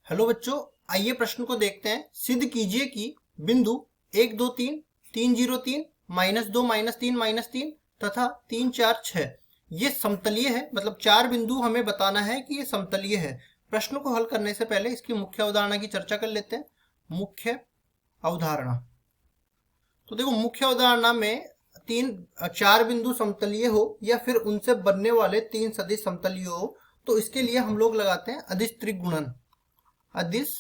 Hello बच्चों, आइए प्रश्न को देखते हैं। सिद्ध कीजिए कि बिंदु 1 2 3 3 0 3 -2 -3 -3 तथा 3 4 6 ये समतलीय है। मतलब चार बिंदु हमें बताना है कि ये समतलीय है। प्रश्न को हल करने से पहले इसकी मुख्य अवधारणा की चर्चा कर लेते हैं। मुख्य अवधारणा, तो देखो मुख्य अवधारणा में चार बिंदु समतलीय हो या फिर उनसे बनने वाले तीन सदिश समतलीय हो, तो इसके लिए हम लोग लगाते हैं अदिश त्रिगुणन। अदिश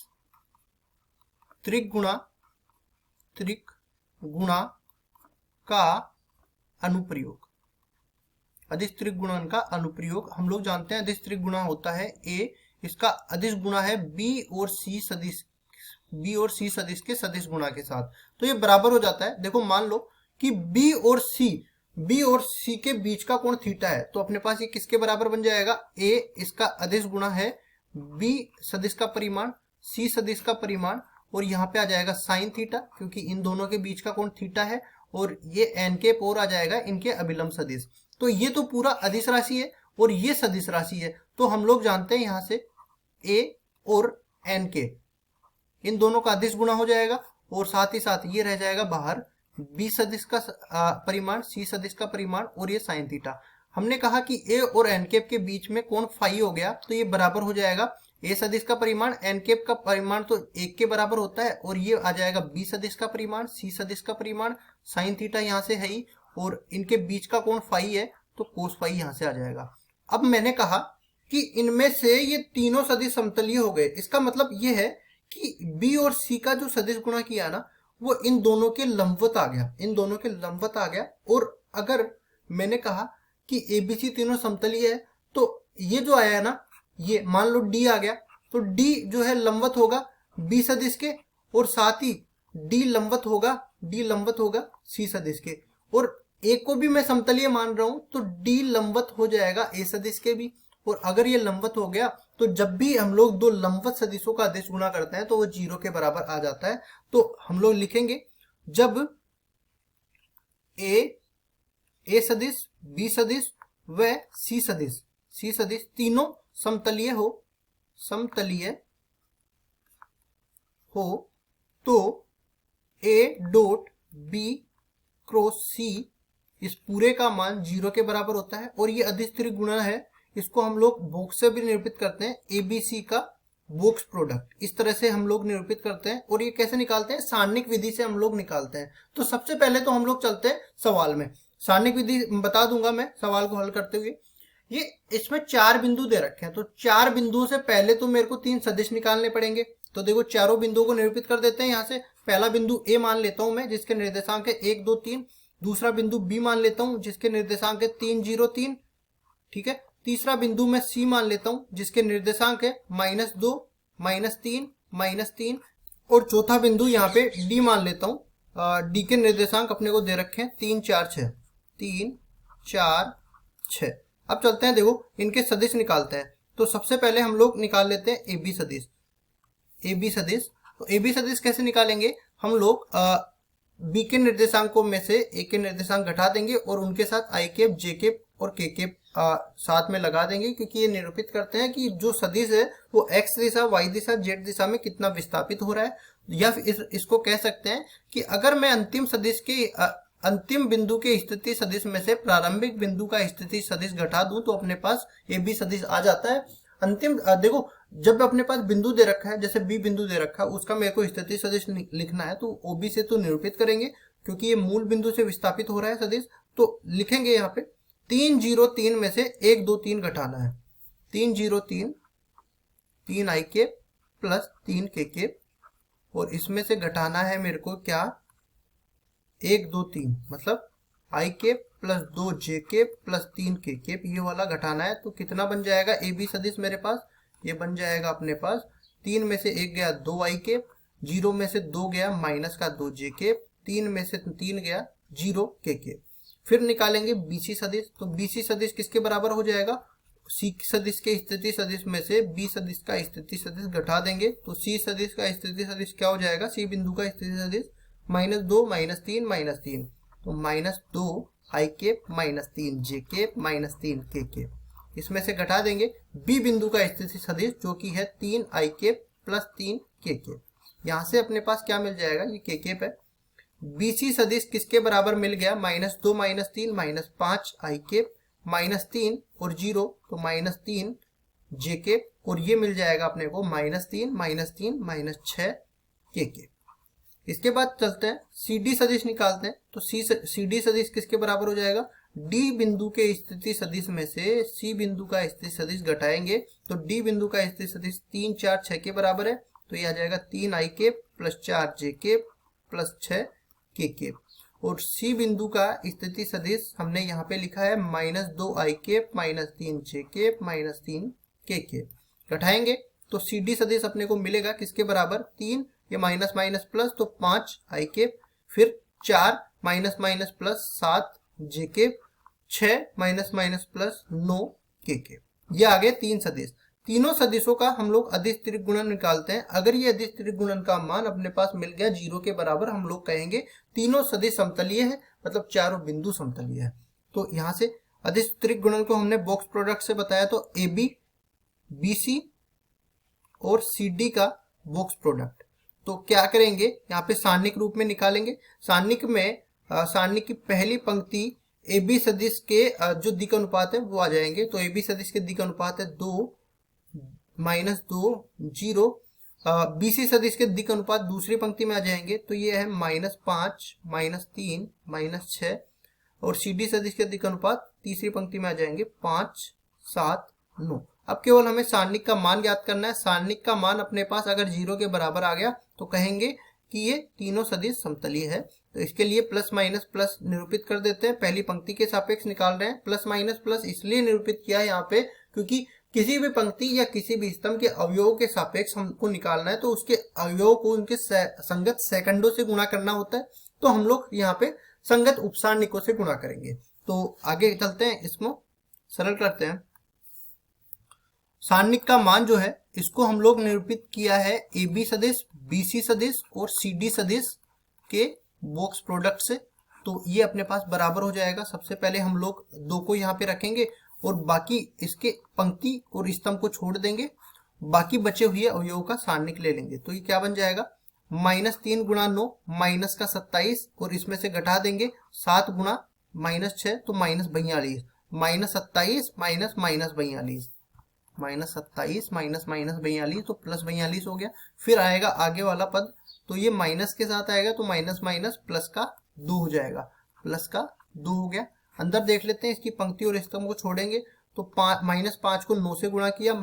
त्रिगुणा त्रिगुणा का अनुप्रयोग। अदिश त्रिगुणन का अनुप्रयोग हम लोग जानते हैं। अदिश त्रिगुणा होता है ए, इसका अदिश गुणा है बी और सी सदिश, बी और सी सदिश के सदिश गुणा के साथ, तो ये बराबर हो जाता है। देखो मान लो कि बी और सी के बीच का कोण थीटा है, तो अपने पास ये किसके बराबर बन जाएगा? ए इसका अदिश गुणा है बी सदिश का परिमाण, सी सदिश का परिमाण, और यहाँ पे आ जाएगा साइन थीटा, क्योंकि इन दोनों के बीच का कोण थीटा है, और ये एन के पोर आ जाएगा इनके अभिलंब सदिश। तो ये तो पूरा अदिश राशि है और ये सदिश राशि है, तो हम लोग जानते हैं यहाँ से ए और एन के, इन दोनों का अदिश गुणा हो जाएगा, और साथ ही साथ ये रह जाएगा बाहर बी सदिश का परिमाण, सी सदिश का परिमाण, और ये साइन थीटा। हमने कहा कि ए और एन कैप के बीच में कोण फाई हो गया, तो ये बराबर हो जाएगा ए सदिश का परिमाण, एन कैप का परिमाण तो एक के बराबर होता है, और ये आ जाएगा बी सदिश का परिमाण, सी सदिश का परिमाण, साइन थीटा यहाँ से है ही, और इनके बीच का कोण फाई है, तो कोस फाई यहाँ से आ जाएगा। अब मैंने कहा कि इनमें से ये तीनों सदिश समतलीय हो गए। इसका मतलब ये है कि बी और सी का जो सदिश गुणा किया ना, वो इन दोनों के लंबवत आ गया, इन दोनों के लंबवत आ गया। और अगर मैंने कहा कि एबीसी तीनों समतलीय है, तो ये जो आया है ना, ये मान लो डी आ गया, तो डी जो है लंबवत होगा बी सदिश के, और साथ ही डी लंबवत होगा सी सदिश के, और ए को भी मैं समतलीय मान रहा हूं, तो डी लंबवत हो जाएगा ए सदिश के भी। और अगर ये लंबवत हो गया, तो जब भी हम लोग दो लंबवत सदिशों का अदिश गुणा करते हैं तो वो 0 के बराबर आ जाता है। तो हम लोग लिखेंगे जब ए सदिश, बी सदिश व सी सदिश तीनों समतलीय हो तो ए डॉट बी क्रॉस सी इस पूरे का मान 0 के बराबर होता है। और ये अदिश त्रिगुणन है, इसको हम लोग बॉक्स से भी निरूपित करते हैं, एबीसी का बॉक्स प्रोडक्ट, इस तरह से हम लोग निरूपित करते हैं। और ये कैसे निकालते हैं? सारणिक विधि से हम लोग निकालते हैं। तो सबसे पहले तो हम लोग चलते हैं सवाल में। सारणिक विधि बता दूंगा मैं सवाल को हल करते हुए। ये इसमें चार बिंदु दे रखे हैं, तो चार बिंदुओं से पहले तो मेरे को तीन सदिश निकालने पड़ेंगे। तो देखो चारों बिंदुओं को निरूपित कर देते हैं। यहाँ से पहला बिंदु ए मान लेता हूं मैं, जिसके निर्देशांक है 1 2 3। दूसरा बिंदु बी मान लेता हूं, जिसके निर्देशांक है 3 0 3। ठीक है। तीसरा बिंदु मैं सी मान लेता हूं, जिसके निर्देशांक है -2 -3 -3। और चौथा बिंदु यहाँ पे डी मान लेता हूं, डी के निर्देशांक अपने को दे रखे हैं 3 4 6, 3 4 6। अब चलते हैं, देखो इनके सदिश निकालते हैं। तो सबसे पहले हम लोग निकाल लेते हैं ए बी सदिश। तो ए बी सदिश कैसे निकालेंगे? हम लोग बी के निर्देशांकों में से ए के निर्देशांक घटा देंगे, और उनके साथ आई कैप, जे कैप और के कैप साथ में लगा देंगे, क्योंकि ये निरूपित करते हैं कि जो सदिश है वो एक्स दिशा, वाई दिशा, जेड दिशा में कितना विस्थापित हो रहा है। या फिर इसको कह सकते हैं कि अगर मैं अंतिम सदिश के अंतिम बिंदु के स्थिति सदिश में से प्रारंभिक बिंदु का स्थिति सदिश घटा दूं, तो अपने पास ए बी सदिश आ जाता है। अंतिम देखो जब अपने पास बिंदु दे रखा है, जैसे बी बिंदु दे रखा है, उसका मेरे को स्थिति सदिश लिखना है, तो ओबी से तो निरूपित करेंगे, क्योंकि ये मूल बिंदु से विस्थापित हो रहा है सदिश। तो लिखेंगे यहाँ पे 3 0 3 में से 1 2 3 घटाना है। 3 0 3, 3 आई के प्लस 3 के के, और इसमें से घटाना है मेरे को क्या? 1 2 3, मतलब आई के प्लस 2 जे के प्लस 3 के के, ये वाला घटाना है। तो कितना बन जाएगा ए बी सदिश मेरे पास? ये बन जाएगा अपने पास 3 में से 1 गया 2 आई के, 0 में से 2 गया माइनस का 2 जे के, 3 में से 3 गया 0 के के। फिर निकालेंगे बीसी सदिश। तो बीसी सदिश किसके बराबर हो जाएगा? सी सदिश के स्थिति सदिश में से बी सदिश का स्थिति सदिश घटा देंगे, तो सी सदिश का स्थिति सदिश क्या हो जाएगा? सी बिंदु का स्थिति सदिश -2 -3 -3, तो -2 आई केप -3 जे केप -3 के केप, इसमें से घटा देंगे बी बिंदु का स्थिति सदिश जो कि है 3 आई केप प्लस 3 के। यहाँ से अपने पास क्या मिल जाएगा, ये के पे बीसी सदिश किसके बराबर मिल गया, -2 - 3 -5 आई के, -3 और 0 तो -3 जे के, और ये मिल जाएगा अपने को -3 -3 -6 के। इसके बाद चलते हैं सी डी सदिश निकालते हैं। तो सी डी सदिश किसके बराबर हो जाएगा, डी बिंदु के स्थिति सदिश में से सी बिंदु का स्थिति सदिश घटाएंगे तो डी बिंदु का स्थिति सदिश 3 4 6 के बराबर है, तो ये आ जाएगा 3 आई के प्लस 4 जे के प्लस 6 के। और सी बिंदु का स्थिति सदिश हमने यहाँ पे लिखा है -2 आई के -3 जे के -3 के। घटाएंगे तो सी डी सदिश अपने को मिलेगा किसके बराबर, 3 ये माइनस माइनस प्लस तो 5 आई के, फिर 4 माइनस माइनस प्लस 7 जे के, 6 माइनस माइनस प्लस 9 के। ये आ गए 3 सदिश। तीनों सदिशों का हम लोग अदिश त्रिक गुणन निकालते हैं। अगर ये अदिश त्रिक गुणन का मान अपने पास मिल गया 0 के बराबर, हम लोग कहेंगे तीनों सदिश समतलीय है, मतलब चारों बिंदु समतलीय है। तो यहाँ से अदिश त्रिक गुणन को हमने बॉक्स प्रोडक्ट से बताया, तो ए बी बी सी और सी डी का बॉक्स प्रोडक्ट। तो क्या करेंगे, यहाँ पे सारणिक रूप में निकालेंगे। सारणिक में सारणिक की पहली पंक्ति ए बी सदिश के जो दिक् अनुपात है वो आ जाएंगे। तो ए बी सदिश के दिक् अनुपात है 2 -2 0। बी सी सदिश के दिक् अनुपात दूसरी पंक्ति में आ जाएंगे, तो ये है -5 -3 -6। और सी डी सदिश के दिक् अनुपात तीसरी पंक्ति में आ जाएंगे 5 7 9। अब केवल हमें सारणिक का मान ज्ञात करना है। सारणिक का मान अपने पास अगर 0 के बराबर आ गया तो कहेंगे कि ये तीनों सदिश समतलीय है। तो इसके लिए प्लस माइनस प्लस निरूपित कर देते हैं। पहली पंक्ति के सापेक्ष निकाल रहे हैं। प्लस माइनस प्लस इसलिए निरूपित किया है यहाँ पे क्योंकि किसी भी पंक्ति या किसी भी स्तंभ के अवयवों के सापेक्ष हमको निकालना है, तो उसके अवयवों को उनके संगत सेकंडों से गुणा करना होता है। तो हम लोग यहाँ पे संगत उपसारणिकों से गुणा करेंगे। तो आगे चलते हैं, इसको सरल करते हैं। सारणिक का मान जो है इसको हम लोग निरूपित किया है ए बी सदिश, बी सी सदिश और सी डी सदिश के बॉक्स प्रोडक्ट से। तो ये अपने पास बराबर हो जाएगा। सबसे पहले हम लोग 2 को यहाँ पे रखेंगे और बाकी इसके पंक्ति और स्तंभ को छोड़ देंगे, बाकी बचे हुए अवयवों का सारणिक ले लेंगे। तो ये क्या बन जाएगा, -3 × 9 -27 और इसमें से घटा देंगे 7 × -6 तो -42, -27 -42 -27 तो +42 हो गया। फिर आएगा आगे वाला पद, तो ये माइनस के साथ आएगा तो माइनस माइनस प्लस का 2 हो जाएगा, प्लस का 2 हो गया। अंदर देख लेते हैं, इसकी पंक्ति और स्तंभ को छोड़ेंगे तो -5 को 9 से गुणा किया,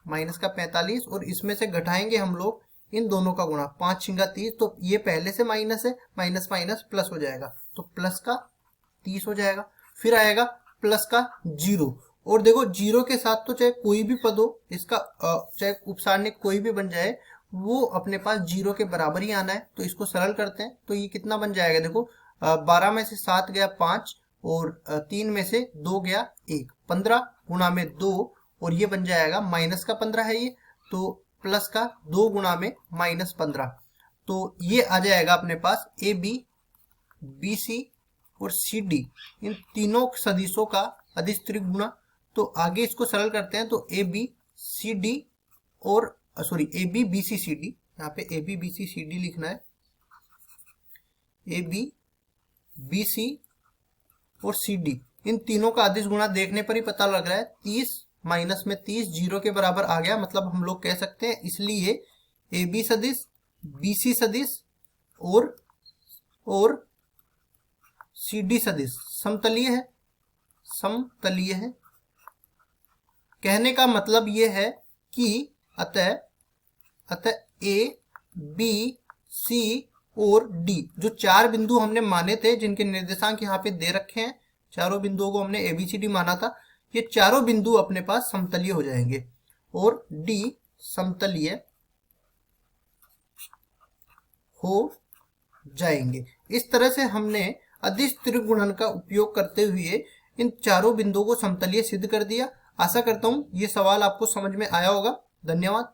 -45 और इसमें से घटाएंगे हम लोग इन दोनों का गुणा, 5 × 30 तो ये पहले से माइनस है, माइनस माइनस प्लस हो जाएगा तो प्लस का 30 हो जाएगा। फिर आएगा प्लस का 0 और देखो 0 के साथ तो चाहे कोई भी पद हो, इसका चाहे उपसारणिक कोई भी बन जाए, वो अपने पास 0 के बराबर ही आना है। तो इसको सरल करते हैं तो ये कितना बन जाएगा, देखो 12 में से 7 गया 5 और 3 में से 2 गया 1, 15 गुणा में 2 और ये बन जाएगा माइनस का 15 है ये, तो प्लस का 2 गुणा में -15। तो ये आ जाएगा अपने पास ए बी बी सी और सी डी, इन तीनों सदिशों का अदिश त्रिक गुणा। तो आगे इसको सरल करते हैं तो ए बी सी डी और A B B C C D, यहाँ पे A B B C C D लिखना है, ए बी बी सी और सी डी, इन तीनों का अदिश गुणा देखने पर ही पता लग रहा है। 30 माइनस में 30 0 के बराबर आ गया, मतलब हम लोग कह सकते हैं इसलिए ए बी सदिश, बी सी सदिश और सी डी सदिश समतलीय है, समतलीय है। कहने का मतलब ये है कि अतः ए बी सी और डी जो 4 बिंदु हमने माने थे, जिनके निर्देशांक यहाँ पे दे रखे हैं, चारों बिंदुओं को हमने ए बी सी डी माना था, ये चारों बिंदु अपने पास समतलीय हो जाएंगे और डी समतलीय हो जाएंगे। इस तरह से हमने अदिश त्रिक गुणन का उपयोग करते हुए इन चारों बिंदुओं को समतलीय सिद्ध कर दिया। आशा करता हूं ये सवाल आपको समझ में आया होगा। धन्यवाद।